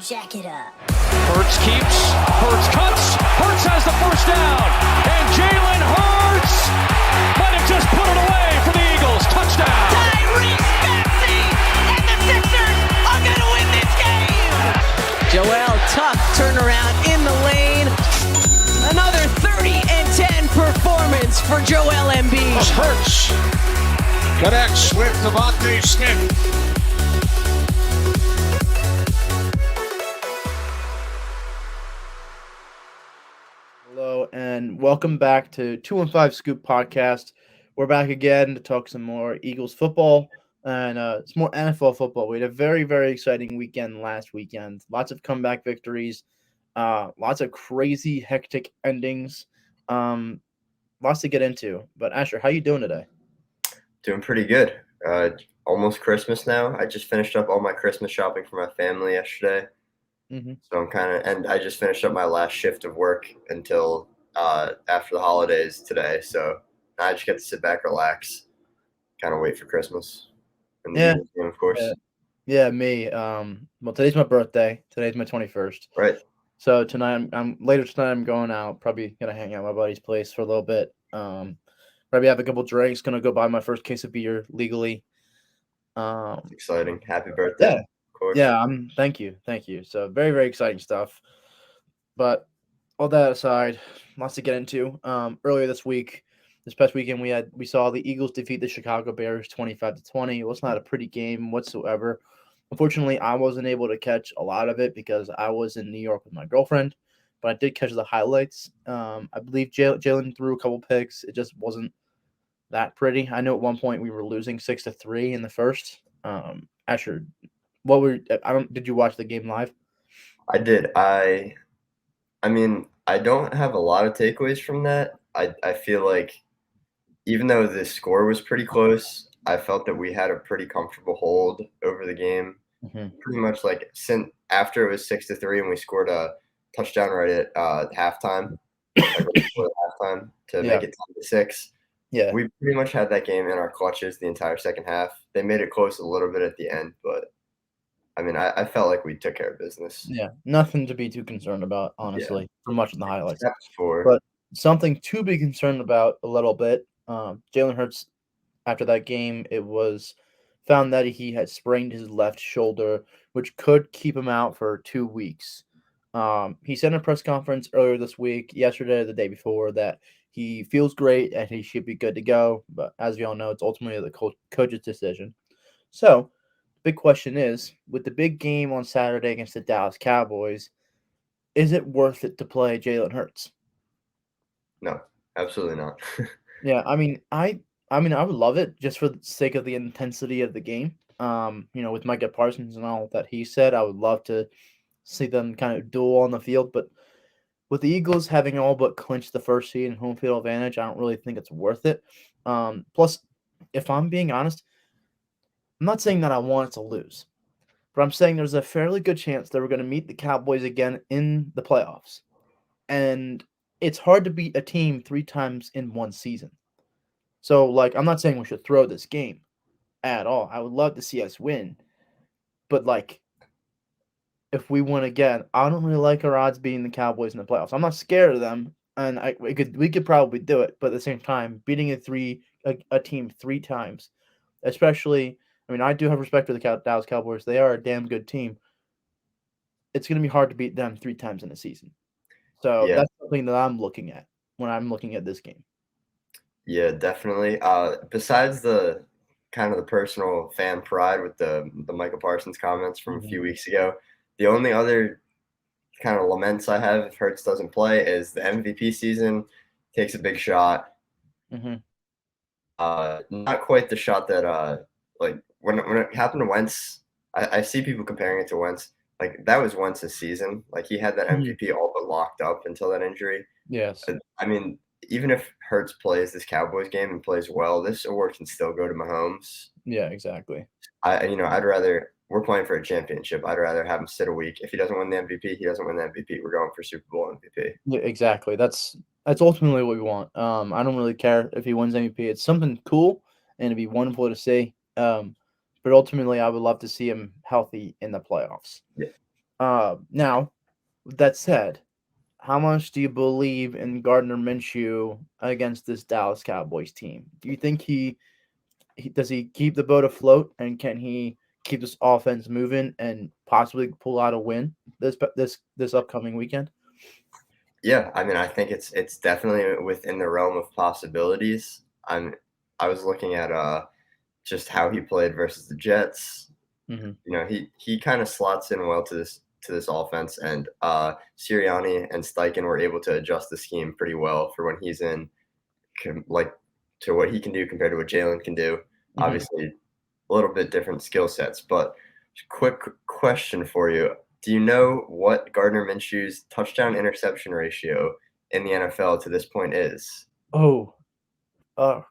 jack it up. Hurts keeps, Hurts cuts, Hurts has the first down, and Jalen Hurts might have just put it away for the Eagles. Touchdown. Tyrese Maxey and the Sixers are going to win this game. Joel, tough turnaround in the lane. Another 30-10 performance for Joel Embiid. Hurts connects with Devontae Smith. Hello and welcome back to 215 Scoop Podcast. We're back again to talk some more Eagles football and it's more NFL football. We had a very, very exciting weekend last weekend. Lots of comeback victories, lots of crazy, hectic endings, lots to get into. But Asher, how you doing today? Doing pretty good. Almost Christmas now. I just finished up all my Christmas shopping for my family yesterday. Mm-hmm. So and I just finished up my last shift of work until after the holidays today. So now I just get to sit back, relax, kind of wait for Christmas. And the Eagles game, of course. Yeah, me. Well, today's my birthday. Today's my 21st. Right. So tonight, later tonight, I'm going out. Probably gonna hang out at my buddy's place for a little bit. Probably have a couple drinks. Gonna go buy my first case of beer legally. Exciting! Happy birthday! Yeah. Yeah, thank you. So very, very exciting stuff. But all that aside, lots to get into. Earlier this past weekend, we saw the Eagles defeat the Chicago Bears 25-20. It was not a pretty game whatsoever. Unfortunately, I wasn't able to catch a lot of it because I was in New York with my girlfriend, but I did catch the highlights. I believe Jalen threw a couple picks. It just wasn't that pretty. I know at one point we were losing 6-3 in the first. Asher, did you watch the game live? I did. I mean, I don't have a lot of takeaways from that. I feel like even though the score was pretty close, I felt that we had a pretty comfortable hold over the game. Mm-hmm. Pretty much like since after it was 6-3 and we scored a touchdown right at halftime, like right before halftime to make it 10-6. Yeah, we pretty much had that game in our clutches the entire second half. They made it close a little bit at the end, but I mean, I felt like we took care of business. Yeah, nothing to be too concerned about, honestly, for much of the highlights. But something to be concerned about a little bit. Jalen Hurts, after that game, it was found that he had sprained his left shoulder, which could keep him out for 2 weeks. He said in a press conference earlier this week, yesterday, the day before, that he feels great and he should be good to go. But as we all know, it's ultimately the coach's decision. So, big question is, with the big game on Saturday against the Dallas Cowboys, is it worth it to play Jalen Hurts? No, absolutely not. Yeah, I mean, I would love it just for the sake of the intensity of the game. With Micah Parsons and all that he said, I would love to see them kind of duel on the field. But with the Eagles having all but clinched the first seed and home field advantage, I don't really think it's worth it. Plus, if I'm being honest, I'm not saying that I want it to lose, but I'm saying there's a fairly good chance that we're going to meet the Cowboys again in the playoffs. And it's hard to beat a team 3 times in one season. So, I'm not saying we should throw this game at all. I would love to see us win. But, if we win again, I don't really like our odds beating the Cowboys in the playoffs. I'm not scared of them, and we could probably do it. But at the same time, beating a team 3 times, especially – I mean, I do have respect for the Dallas Cowboys. They are a damn good team. It's going to be hard to beat them 3 times in a season. So that's something that I'm looking at when I'm looking at this game. Yeah, definitely. Besides the kind of the personal fan pride with the Micah Parsons comments from a few weeks ago, the only other kind of laments I have if Hurts doesn't play is the MVP season takes a big shot. Mm-hmm. Not quite the shot that when it happened to Wentz, I see people comparing it to Wentz. That was Wentz's season. He had that MVP all but locked up until that injury. Yes. I mean, even if Hurts plays this Cowboys game and plays well, this award can still go to Mahomes. Yeah, exactly. I'd rather – we're playing for a championship. I'd rather have him sit a week. If he doesn't win the MVP, he doesn't win the MVP. We're going for Super Bowl MVP. Yeah, exactly. That's ultimately what we want. I don't really care if he wins MVP. It's something cool, and it'd be wonderful to see. But ultimately, I would love to see him healthy in the playoffs. Yeah. Now, with that said, how much do you believe in Gardner Minshew against this Dallas Cowboys team? Do you think does he keep the boat afloat, and can he keep this offense moving and possibly pull out a win this upcoming weekend? Yeah, I mean, I think it's definitely within the realm of possibilities. I was looking at just how he played versus the Jets. Mm-hmm. You know, he kind of slots in well to this offense, and Sirianni and Steichen were able to adjust the scheme pretty well for when he's in, like to what he can do compared to what Jalen can do. Mm-hmm. Obviously, a little bit different skill sets. But quick question for you: do you know what Gardner Minshew's touchdown interception ratio in the NFL to this point is? Oh God!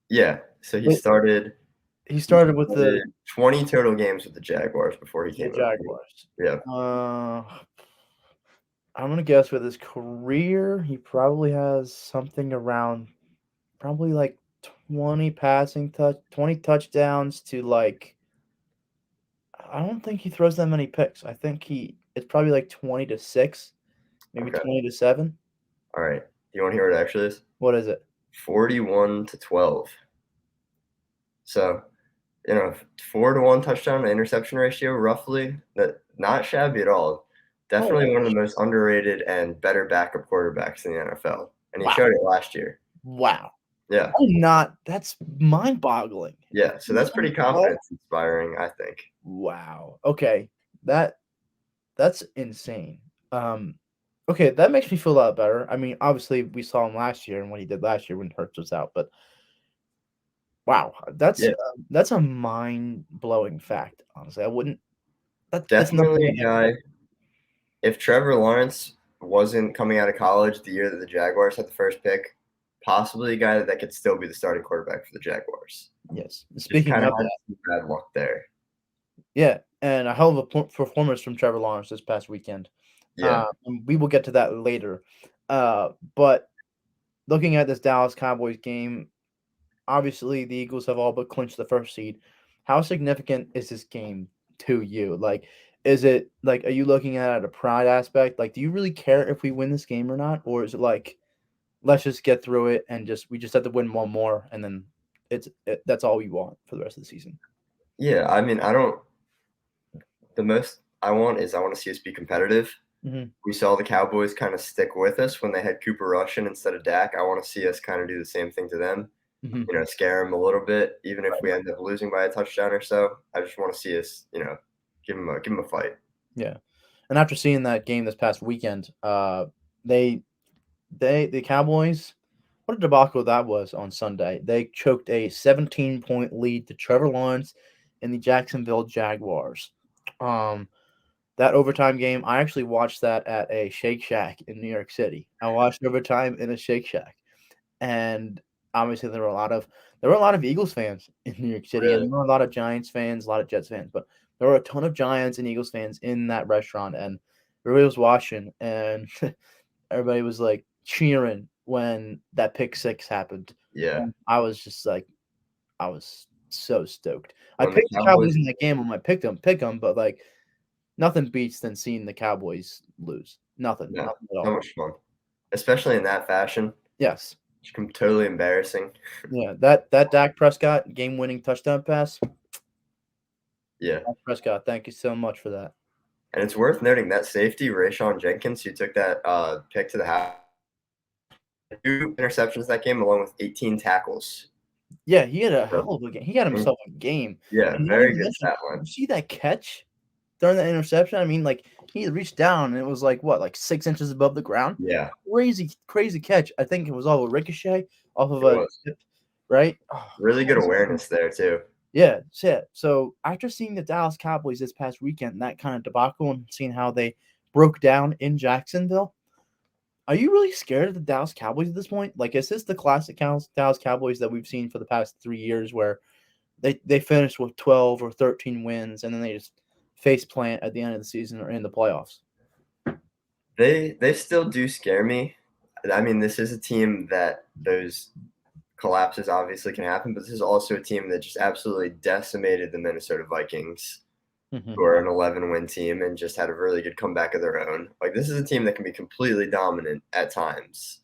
Yeah, so Wait, he he started with started 20 total games with the Jaguars before he the came over. Jaguars. Yeah. I'm gonna guess with his career, he probably has something around probably like 20 touchdowns to like. I don't think he throws that many picks. I think it's probably like 20-6, maybe Okay. 20-7. All right. Do you want to hear what it actually is? What is it? 41-12. So, 4-to-1 touchdown to interception ratio, roughly. That not shabby at all. Oh, Definitely one of the most underrated and better backup quarterbacks in the NFL, and he wow. showed it last year. Wow. Yeah, That's mind-boggling. yeah. So that's pretty confidence inspiring, I think. Wow. Okay. That's insane. Um, okay, that makes me feel a lot better. I mean, obviously we saw him last year and what he did last year when Hurts was out, but wow, Yeah, that's a mind-blowing fact, honestly. I wouldn't that's nothing definitely I a ever guy. If Trevor Lawrence wasn't coming out of college the year that the Jaguars had the first pick, possibly a guy that could still be the starting quarterback for the Jaguars. yes. Just Speaking kind of of had that, some bad luck there. yeah, and a hell of a performance from Trevor Lawrence this past weekend. Yeah, And we will get to that later. But looking at this Dallas Cowboys game, obviously the Eagles have all but clinched the first seed. How significant is this game to you? Like, is it like, are you looking at it at a pride aspect? Like, do you really care if we win this game or not? Or is it like, let's just get through it and we just have to win one more and then that's all we want for the rest of the season? yeah. I mean, I don't. The most I want is I want to see us be competitive. Mm-hmm. We saw the Cowboys kind of stick with us when they had Cooper Rush in instead of Dak. I want to see us kind of do the same thing to them. Mm-hmm. Scare them a little bit, even if we end up losing by a touchdown or so. I just want to see us, give them a fight. Yeah. And after seeing that game this past weekend, the Cowboys, what a debacle that was on Sunday. They choked a 17-point lead to Trevor Lawrence and the Jacksonville Jaguars. That overtime game, I actually watched that at a Shake Shack in New York City. I watched overtime in a Shake Shack, and obviously there were a lot of Eagles fans in New York City, and Really? there were a lot of Giants fans, a lot of Jets fans, but there were a ton of Giants and Eagles fans in that restaurant, and everybody was watching, and everybody was like cheering when that pick six happened. Yeah. And I was just like, I was so stoked. I When the picked the Cowboys Cowboys in that game on my pick 'em, but like nothing beats than seeing the Cowboys lose. Nothing, Yeah, nothing at so all. much fun, especially in that fashion. Yes. It's totally embarrassing. Yeah, that Dak Prescott game-winning touchdown pass. Yeah, Dak Prescott, thank you so much for that. and it's worth noting that safety, Rayshon Jenkins, who took that pick to the house, 2 interceptions that game, along with 18 tackles. Yeah, he had a So, hell of a game. He got himself a game. yeah, And not very even good mention, stat line. you see that catch during that interception? I mean, like he reached down and it was like what, like 6 inches above the ground? Yeah, Crazy, crazy catch. I think it was all a ricochet off of it a was. tip, right? Oh, Really good awareness there, too. yeah, that's it. So after seeing the Dallas Cowboys this past weekend, that kind of debacle, and seeing how they broke down in Jacksonville, are you really scared of the Dallas Cowboys at this point? Like, is this the classic Dallas Cowboys that we've seen for the past 3 years, where they finish with 12 or 13 wins and then they just face plant at the end of the season or in the playoffs? They still do scare me. I mean, this is a team that those collapses obviously can happen, but this is also a team that just absolutely decimated the Minnesota Vikings who are an 11-win team and just had a really good comeback of their own. Like, this is a team that can be completely dominant at times.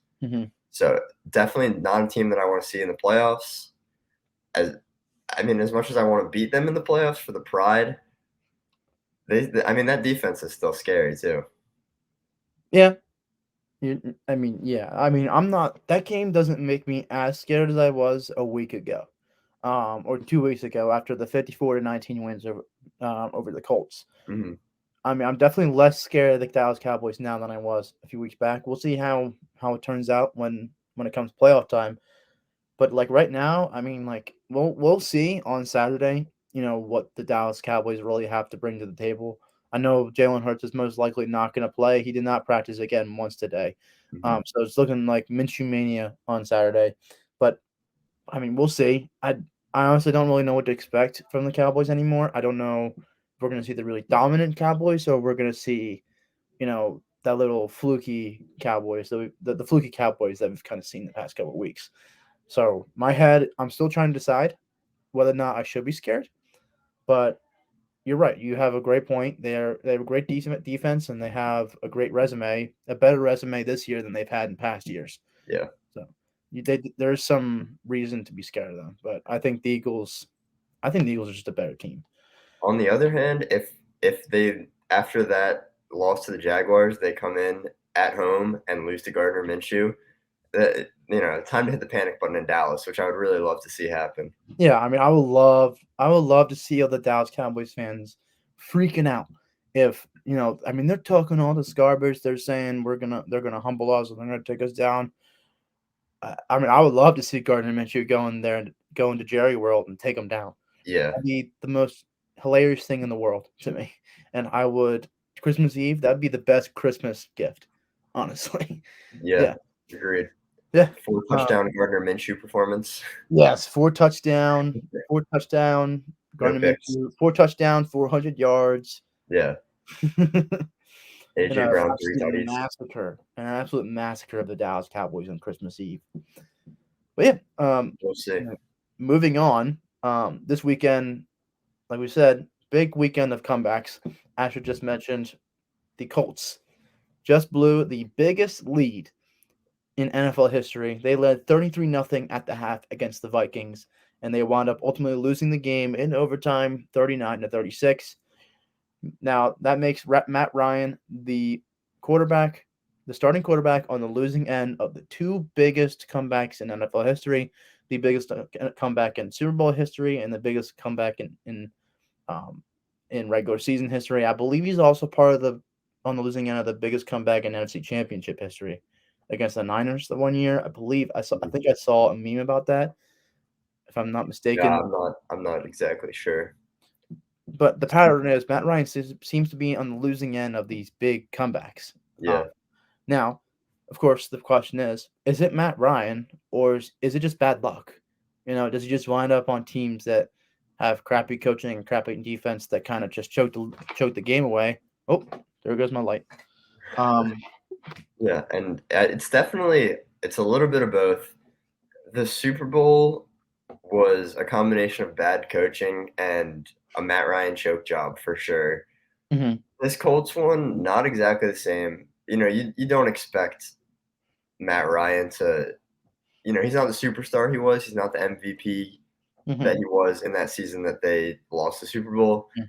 So definitely not a team that I want to see in the playoffs. As much as I want to beat them in the playoffs for the pride, that defense is still scary too. Yeah. I'm not. That game doesn't make me as scared as I was a week ago, or 2 weeks ago after the 54-19 wins over the Colts. Mm-hmm. I'm definitely less scared of the Dallas Cowboys now than I was a few weeks back. We'll see how it turns out when it comes playoff time. But like right now, we'll see on Saturday, what the Dallas Cowboys really have to bring to the table. I know Jalen Hurts is most likely not going to play. He did not practice again once today. Mm-hmm. So it's looking like Minshew Mania on Saturday. But we'll see. I honestly don't really know what to expect from the Cowboys anymore. I don't know if we're going to see the really dominant Cowboys or we're going to see, that little fluky Cowboys, the fluky Cowboys that we've kind of seen the past couple of weeks. So my head, I'm still trying to decide whether or not I should be scared. But you're right. You have a great point. They have a great defense, and they have a great resume, a better resume this year than they've had in past years. Yeah. So there's some reason to be scared of them. But I think the Eagles are just a better team. On the other hand, if they, after that loss to the Jaguars, they come in at home and lose to Gardner Minshew, time to hit the panic button in Dallas, which I would really love to see happen. Yeah, I would love to see all the Dallas Cowboys fans freaking out if they're talking all this garbage. They're saying they're gonna humble us and they're gonna take us down. I would love to see Gardner Minshew go into Jerry World and take them down. Yeah. That'd be the most hilarious thing in the world to me. And I would Christmas Eve. That'd be the best Christmas gift, honestly. Yeah. Agreed. Yeah. 4 touchdown Gardner Minshew performance. Yes, 4 touchdown. Gardner picks. Minshew, 4 touchdown, 400 yards. Yeah. AJ Brown 3 tutties. An absolute massacre of the Dallas Cowboys on Christmas Eve. But yeah, We'll see. Moving on, this weekend, like we said, big weekend of comebacks. Asher just mentioned the Colts just blew the biggest lead in NFL history. They led 33-0 at the half against the Vikings, and they wound up ultimately losing the game in overtime, 39-36. Now, that makes Matt Ryan the starting quarterback on the losing end of the 2 biggest comebacks in NFL history, the biggest comeback in Super Bowl history, and the biggest comeback in regular season history. I believe he's also on the losing end of the biggest comeback in NFC Championship history against the Niners the one year. I think I saw a meme about that, if I'm not mistaken. Yeah, I'm not exactly sure. But the pattern is Matt Ryan seems to be on the losing end of these big comebacks. Yeah. Now, of course, the question is it Matt Ryan or is it just bad luck? Does he just wind up on teams that have crappy coaching and crappy defense that kind of just choke the game away? Oh, there goes my light. Yeah, and it's a little bit of both. The Super Bowl was a combination of bad coaching and a Matt Ryan choke job for sure. Mm-hmm. This Colts one, not exactly the same. You don't expect Matt Ryan to, he's not the superstar he was. He's not the MVP that he was in that season that they lost the Super Bowl. Mm-hmm.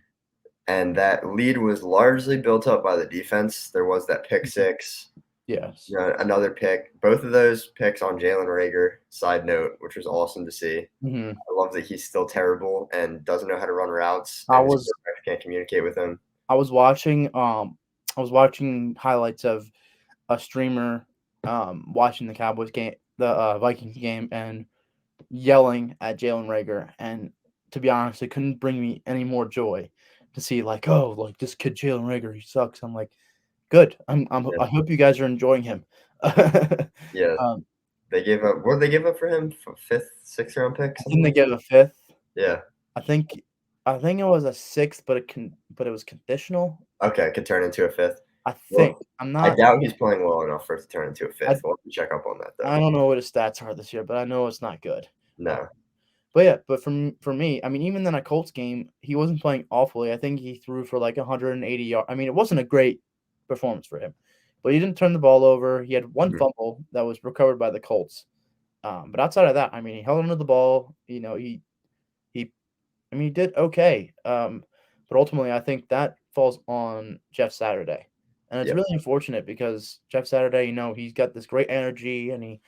And that lead was largely built up by the defense. There was that pick six. Yes. Another pick. Both of those picks on Jalen Reagor, side note, which was awesome to see. Mm-hmm. I love that he's still terrible and doesn't know how to run routes. His can't communicate with him. I was watching highlights of a streamer watching the Cowboys game, the Vikings game, and yelling at Jalen Reagor. And to be honest, it couldn't bring me any more joy to see this kid Jalen Reagor, he sucks. I'm like, good. I hope you guys are enjoying him. Yeah. They gave up. What did they give up for him? 5th, 6th round pick. I think they gave a 5th. Yeah. I think it was a 6th, but it was conditional. Okay, it could turn into a 5th. I think I'm not. I doubt he's playing well enough for it to turn into a 5th. We'll have to check up on that though. I don't know what his stats are this year, but I know it's not good. No. But yeah, but for me, I mean, even in a Colts game, he wasn't playing awfully. I think he threw for like 180 yards. I mean, it wasn't a great performance for him, but he didn't turn the ball over. He had one Mhm. fumble that was recovered by the Colts. But outside of that, I mean, he held onto the ball. He I mean, he did okay. But ultimately, I think that falls on Jeff Saturday, and it's Yep. really unfortunate because Jeff Saturday, he's got this great energy, and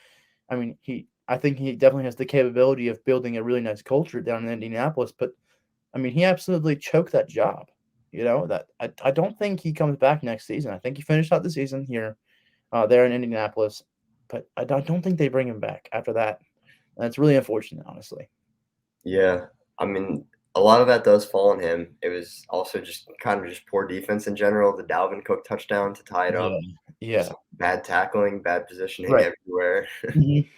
I think he definitely has the capability of building a really nice culture down in Indianapolis. But I mean, he absolutely choked that job. That I don't think he comes back next season. I think he finished out the season here, there in Indianapolis, but I don't think they bring him back after that. And it's really unfortunate, honestly. Yeah. I mean, a lot of that does fall on him. It was also just kind of just poor defense in general. The Dalvin Cook touchdown to tie it Yeah, up. yeah, Just bad tackling, bad positioning right. everywhere. Mhm.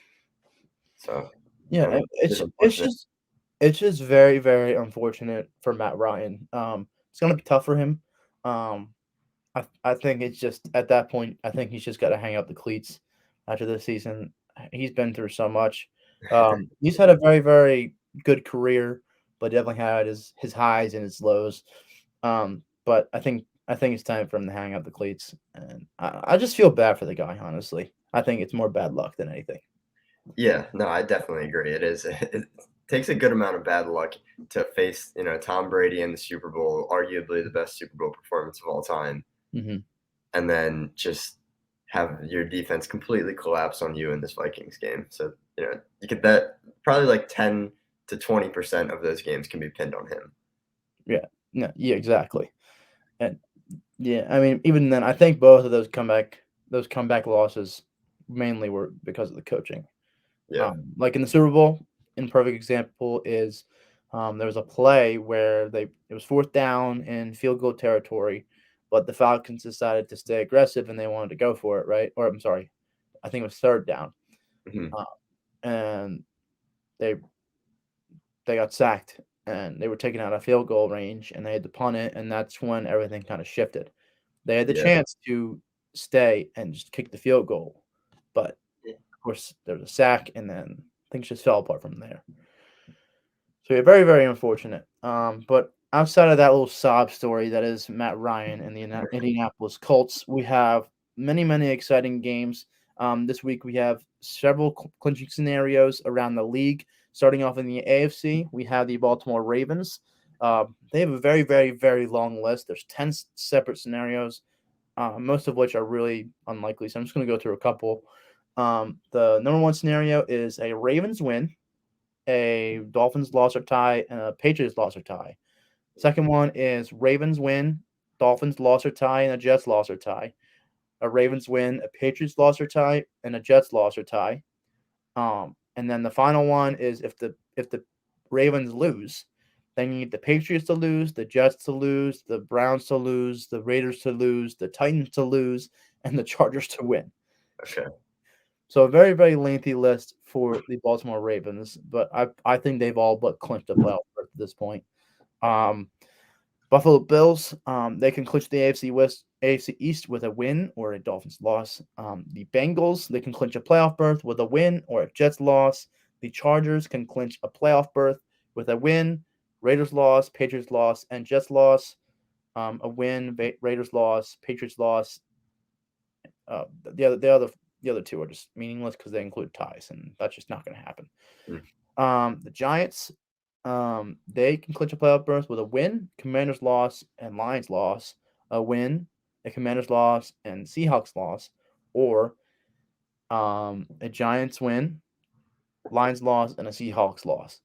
So, Yeah, I mean, it is it's unfortunate. just it's just very, very unfortunate for Matt Ryan. It's gonna be tough for him. Um, I think it's just at that point, I think he's just got to hang up the cleats after this season. He's been through so much. He's had a very, very good career, but definitely had his highs and his lows. But I think it's time for him to hang up the cleats, and I just feel bad for the guy. Honestly, I think it's more bad luck than anything. Yeah, no, I definitely agree. It is. It takes a good amount of bad luck to face, Tom Brady in the Super Bowl, arguably the best Super Bowl performance of all time, Hmm. and then just have your defense completely collapse on you in this Vikings game. So, you could bet probably like 10 to 20% of those games can be pinned on him. Yeah, no, yeah, exactly. And yeah, I mean, even then, I think both of those comeback losses mainly were because of the coaching. Yeah. Like in the Super Bowl, in perfect example is there was a play where it was fourth down in field goal territory, but the Falcons decided to stay aggressive and they wanted to go for it, right? Or I'm sorry, I think it was third down, Mhm. uh, and they they got sacked and they were taken out of field goal range and they had to punt it, and that's when everything kind of shifted. They had the Yeah. chance to stay and just kick the field goal, but of course there was a sack, and then things just fell apart from there. So yeah, very, very unfortunate. But outside of that little sob story that is Matt Ryan and the Indianapolis Colts, we have many, many exciting games. This week we have several clinching scenarios around the league. Starting off in the AFC, we have the Baltimore Ravens. They have a very, very, very long list. There's 10 separate scenarios, most of which are really unlikely. So I'm just going to go through a couple. The number one scenario is a Ravens win, a Dolphins loss or tie, and a Patriots loss or tie. Second one is Ravens win, Dolphins loss or tie, and a Jets loss or tie. A Ravens win, a Patriots loss or tie, and a Jets loss or tie. And then the final one is if the Ravens lose, then you need the Patriots to lose, the Jets to lose, the Browns to lose, the Raiders to lose, the Titans to lose, and the Chargers to win. Okay. So a very, very lengthy list for the Baltimore Ravens, but I think they've all but clinched a playoff berth at this point. Um, Buffalo Bills, they can clinch the AFC East with a win or a Dolphins loss. The Bengals, they can clinch a playoff berth with a win or a Jets loss. The Chargers can clinch a playoff berth with a win, Raiders loss, Patriots loss, and Jets loss. A win, Raiders loss, Patriots loss. The other two are just meaningless because they include ties, and that's just not going to happen. Mm. The Giants, they can clinch a playoff berth with a win, Commanders loss, and Lions loss. A win, a Commanders loss, and Seahawks loss, or a Giants win, Lions loss, and a Seahawks loss.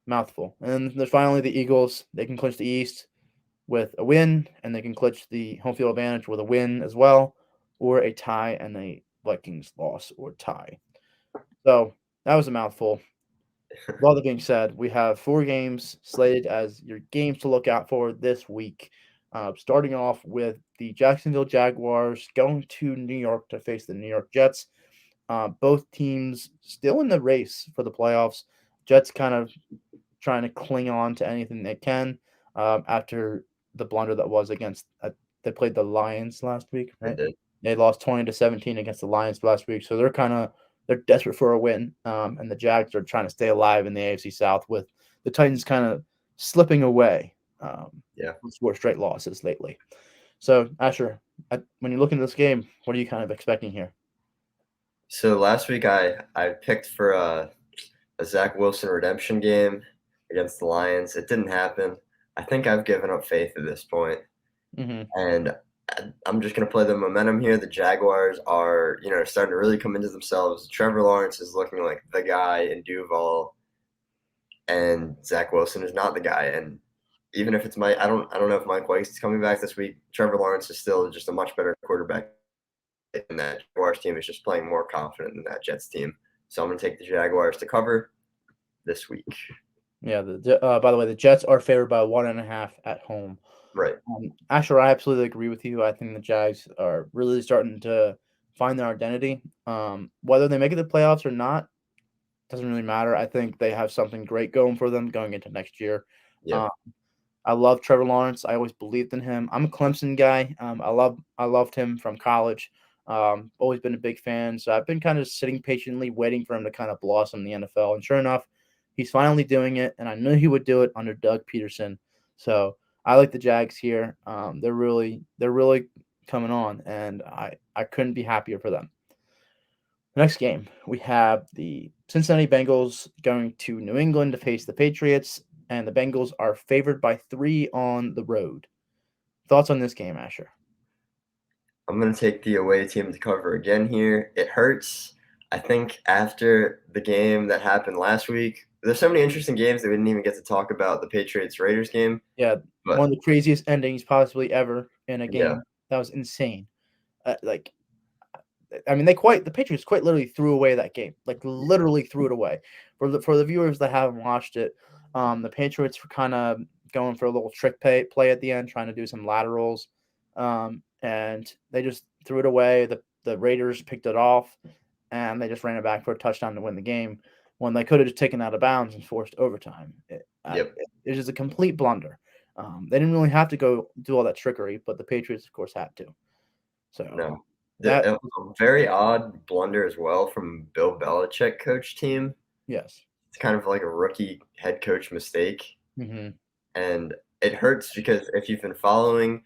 Mouthful. And then there's finally the Eagles. They can clinch the East with a win, and they can clinch the home field advantage with a win as well, or a tie and a Vikings loss or tie. So that was a mouthful. With all that being said, we have 4 games slated as your games to look out for this week. Starting off with the Jacksonville Jaguars going to New York to face the New York Jets. Both teams still in the race for the playoffs. Jets kind of trying to cling on to anything they can after the blunder that was against. They played the Lions last week, They right? did. They lost 20-17 against the Lions last week, so they're kind of they're desperate for a win, and the Jags are trying to stay alive in the AFC South with the Titans kind of slipping away. With 4 straight losses lately. So, Asher, when you look into this game, what are you kind of expecting here? So last week I picked for a Zach Wilson redemption game against the Lions. It didn't happen. I think I've given up faith at this point, Mm-hmm. and I'm just gonna play the momentum here. The Jaguars are, starting to really come into themselves. Trevor Lawrence is looking like the guy in Duval, and Zach Wilson is not the guy. And even if it's I don't know if Mike White is coming back this week. Trevor Lawrence is still just a much better quarterback, and that Jaguars team is just playing more confident than that Jets team. So I'm gonna take the Jaguars to cover this week. Yeah. By the way, the Jets are favored by 1.5 at home. Right. Asher, I absolutely agree with you. I think the Jags are really starting to find their identity. Whether they make it to the playoffs or not doesn't really matter. I think they have something great going for them going into next year. Yeah. I love Trevor Lawrence. I always believed in him. I'm a Clemson guy. I loved him from college. Always been a big fan. So I've been kind of sitting patiently, waiting for him to kind of blossom in the NFL. And sure enough, he's finally doing it. And I knew he would do it under Doug Peterson. So I like the Jags here. They're really coming on, and I couldn't be happier for them. Next game, we have the Cincinnati Bengals going to New England to face the Patriots, and the Bengals are favored by 3 on the road. Thoughts on this game, Asher? I'm going to take the away team to cover again here. It hurts. I think after the game that happened last week, there's so many interesting games that we didn't even get to talk about the Patriots-Raiders game. Yeah, But one of the craziest endings possibly ever in a game. Yeah. That was insane. The Patriots quite literally threw away that game. Like literally threw it away. For the viewers that haven't watched it, the Patriots were kind of going for a little trick play at the end, trying to do some laterals, and they just threw it away. The Raiders picked it off, and they just ran it back for a touchdown to win the game when they could have just taken out of bounds and forced overtime. It was just a complete blunder. They didn't really have to go do all that trickery, but the Patriots, of course, had to. So No. It was a very odd blunder as well from Bill Belichick coach team. Yes. It's kind of like a rookie head coach mistake. Mm-hmm. And it hurts because if you've been following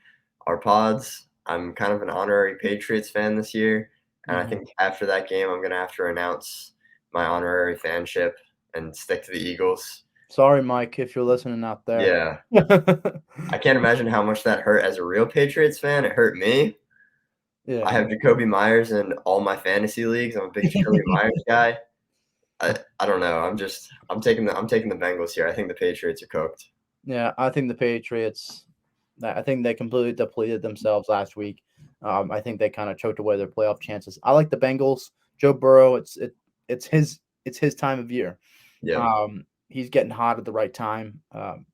our pods, I'm kind of an honorary Patriots fan this year. And I think after that game, I'm going to have to renounce my honorary fanship and stick to the Eagles. Sorry, Mike, if you're listening out there. Yeah. I can't imagine how much that hurt as a real Patriots fan. It hurt me. Yeah. I have Jacoby Myers in all my fantasy leagues. I'm a big Jacoby Myers guy. I don't know. I'm taking the Bengals here. I think the Patriots are cooked. Yeah, I think the Patriots. I think they completely depleted themselves last week. I think they kind of choked away their playoff chances. I like the Bengals. Joe Burrow. It's his time of year. Yeah. He's getting hot at the right time. The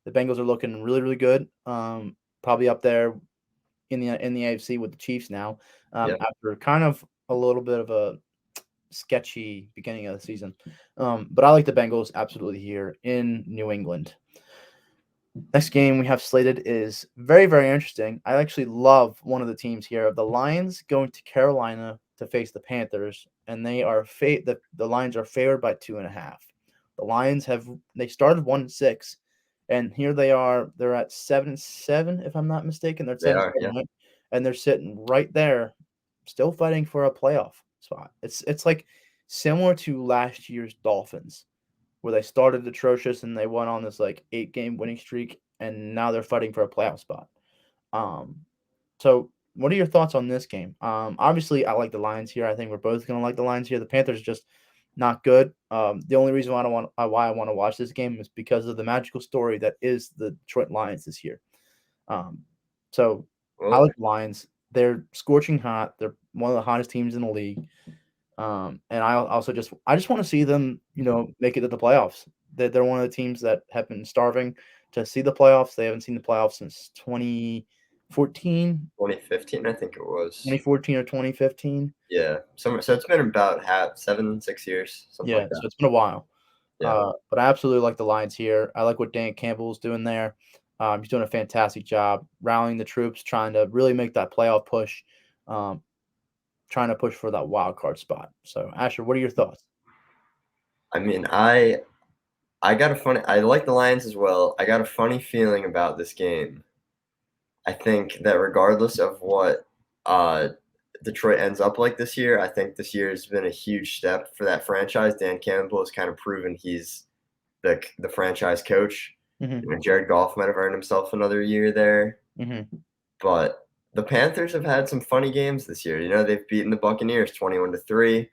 Bengals are looking really, really good. Probably up there in the AFC with the Chiefs now. After kind of a little bit of a sketchy beginning of the season. But I like the Bengals absolutely here in New England. Next game we have slated is very, very interesting. I actually love one of the teams here. The Lions going to Carolina to face the Panthers, and they are the Lions are favored by 2.5. The Lions they started 1-6, and here they are. They're at 7-7, if I'm not mistaken. They're 7-7, right? And they're sitting right there, still fighting for a playoff spot. It's like similar to last year's Dolphins, where they started atrocious and they went on this like 8-game winning streak, and now they're fighting for a playoff spot. So what are your thoughts on this game? Obviously, I like the Lions here. I think we're both going to like the Lions here. The Panthers are just not good. The only reason why I want to watch this game is because of the magical story that is the Detroit Lions this year. I like the Lions. They're scorching hot. They're one of the hottest teams in the league. And I just want to see them, make it to the playoffs. They're one of the teams that have been starving to see the playoffs. They haven't seen the playoffs since 2014. 2015, I think it was. 2014 or 2015. Yeah. So it's been about 6 years. Something like that. So it's been a while. Yeah. But I absolutely like the Lions here. I like what Dan Campbell's doing there. He's doing a fantastic job rallying the troops, trying to really make that playoff push. trying to push for that wild card spot. So, Asher, what are your thoughts? I mean, I got a funny. I like the Lions as well. I got a funny feeling about this game. I think that regardless of what Detroit ends up like this year, I think this year has been a huge step for that franchise. Dan Campbell has kind of proven he's the franchise coach. Mm-hmm. Jared Goff might have earned himself another year there, Mm-hmm. but the Panthers have had some funny games this year. They've beaten the Buccaneers 21-3.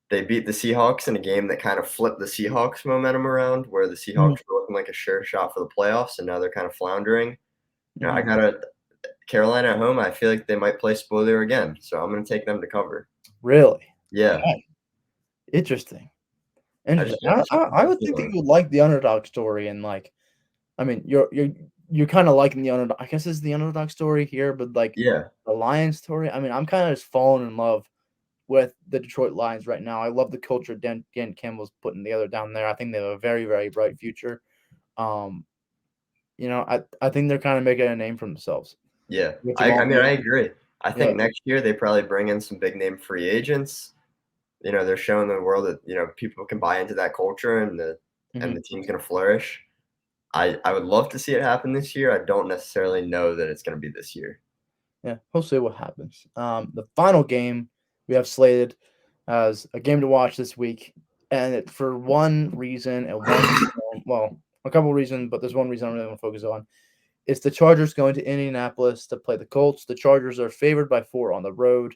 They beat the Seahawks in a game that kind of flipped the Seahawks momentum around, where the Seahawks were looking like a sure shot for the playoffs, and now they're kind of floundering. I got a Carolina at home. I feel like they might play spoiler again, so I'm going to take them to cover. Really? Yeah. Okay. Interesting. just I would think that you would like the underdog story, and you're kind of liking the underdog. I guess it's the underdog story here, but Yeah. the Lions story. I'm kind of just falling in love with the Detroit Lions right now. I love the culture Dan Campbell's putting together down there. I think they have a very, very bright future. I think they're kind of making a name for themselves. Yeah. I agree. I think next year they probably bring in some big name free agents. They're showing the world that, people can buy into that culture and the team's going to flourish. I would love to see it happen this year. I don't necessarily know that it's going to be this year. Yeah, we'll see what happens. The final game we have slated as a game to watch this week, and for one reason and a couple reasons, but there's one reason I really want to focus on. It's the Chargers going to Indianapolis to play the Colts. The Chargers are favored by 4 on the road.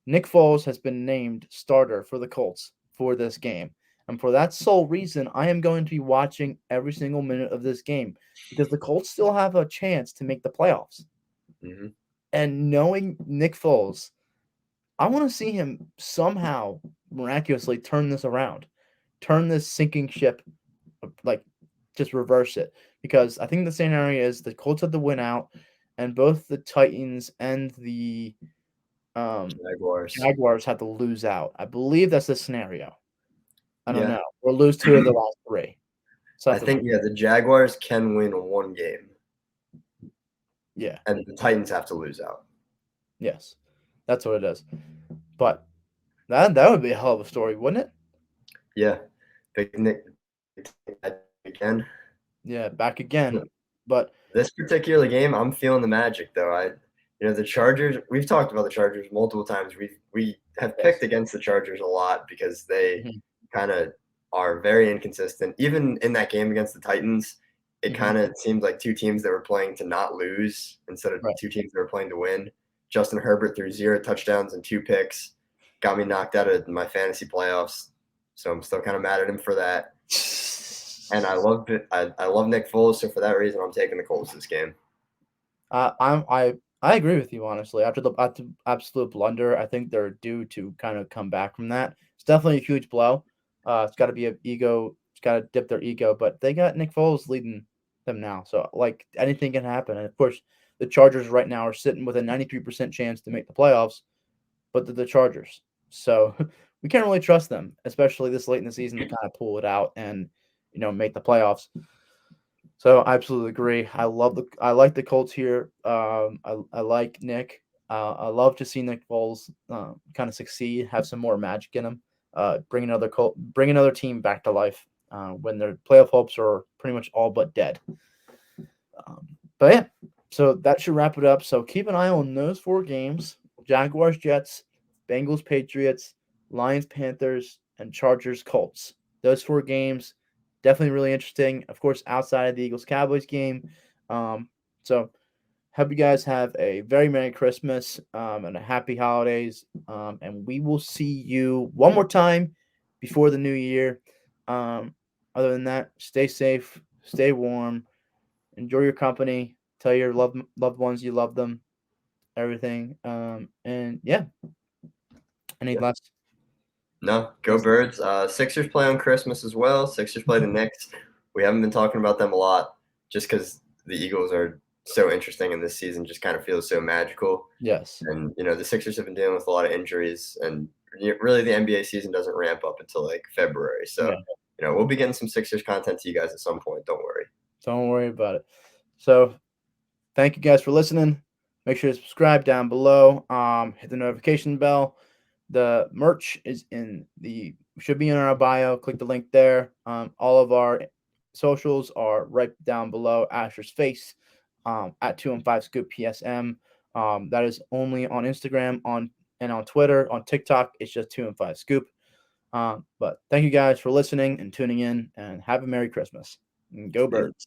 Nick Foles has been named starter for the Colts for this game. And for that sole reason, I am going to be watching every single minute of this game because the Colts still have a chance to make the playoffs. Mm-hmm. And knowing Nick Foles, I want to see him somehow miraculously turn this around, turn this sinking ship, just reverse it. Because I think the scenario is the Colts had to win out, and both the Titans and the Jaguars had to lose out. I believe that's the scenario. I don't know. Or lose 2 of the last 3. So I think, the Jaguars can win 1 game. Yeah. And the Titans have to lose out. Yes. That's what it is. But that would be a hell of a story, wouldn't it? Yeah. Big Nick again. Yeah, back again. But this particular game, I'm feeling the magic, though. The Chargers, we've talked about the Chargers multiple times. We have picked against the Chargers a lot because they kind of are very inconsistent. Even in that game against the Titans, it kind of seemed like 2 teams that were playing to not lose instead of 2 teams that were playing to win. Justin Herbert threw 0 touchdowns and 2 picks, got me knocked out of my fantasy playoffs. So I'm still kind of mad at him for that. And I love it. I love Nick Foles, so for that reason, I'm taking the Colts this game. I agree with you, honestly. After the absolute blunder, I think they're due to kind of come back from that. It's definitely a huge blow. It's got to be an ego. It's got to dip their ego. But they got Nick Foles leading them now. So, anything can happen. And, of course, the Chargers right now are sitting with a 93% chance to make the playoffs. But they're the Chargers. So, we can't really trust them, especially this late in the season, to kind of pull it out and, make the playoffs. So I absolutely agree. I like the Colts here. I like Nick. I love to see Nick Foles kind of succeed, have some more magic in him, bring another team back to life when their playoff hopes are pretty much all but dead. But yeah, so that should wrap it up. So keep an eye on those 4 games: Jaguars, Jets, Bengals, Patriots, Lions, Panthers, and Chargers, Colts. Those 4 games. Definitely really interesting. Of course, outside of the Eagles-Cowboys game. So hope you guys have a very Merry Christmas and a happy holidays. And we will see you one more time before the new year. Other than that, stay safe, stay warm, enjoy your company, tell your loved ones you love them, everything. And yeah. Any last? No, go Birds. Sixers play on Christmas as well. Sixers play the Knicks. We haven't been talking about them a lot just because the Eagles are so interesting and this season just kind of feels so magical. Yes. And, the Sixers have been dealing with a lot of injuries, and really the NBA season doesn't ramp up until February. So, we'll be getting some Sixers content to you guys at some point. Don't worry. Don't worry about it. So thank you guys for listening. Make sure to subscribe down below. Hit the notification bell. The merch should be in our bio. Click the link there. All of our socials are right down below Asher's face at 215 Scoop PSM. That is only on Instagram and on Twitter. On TikTok, it's just 215 Scoop. But thank you guys for listening and tuning in, and have a Merry Christmas. And go Birds.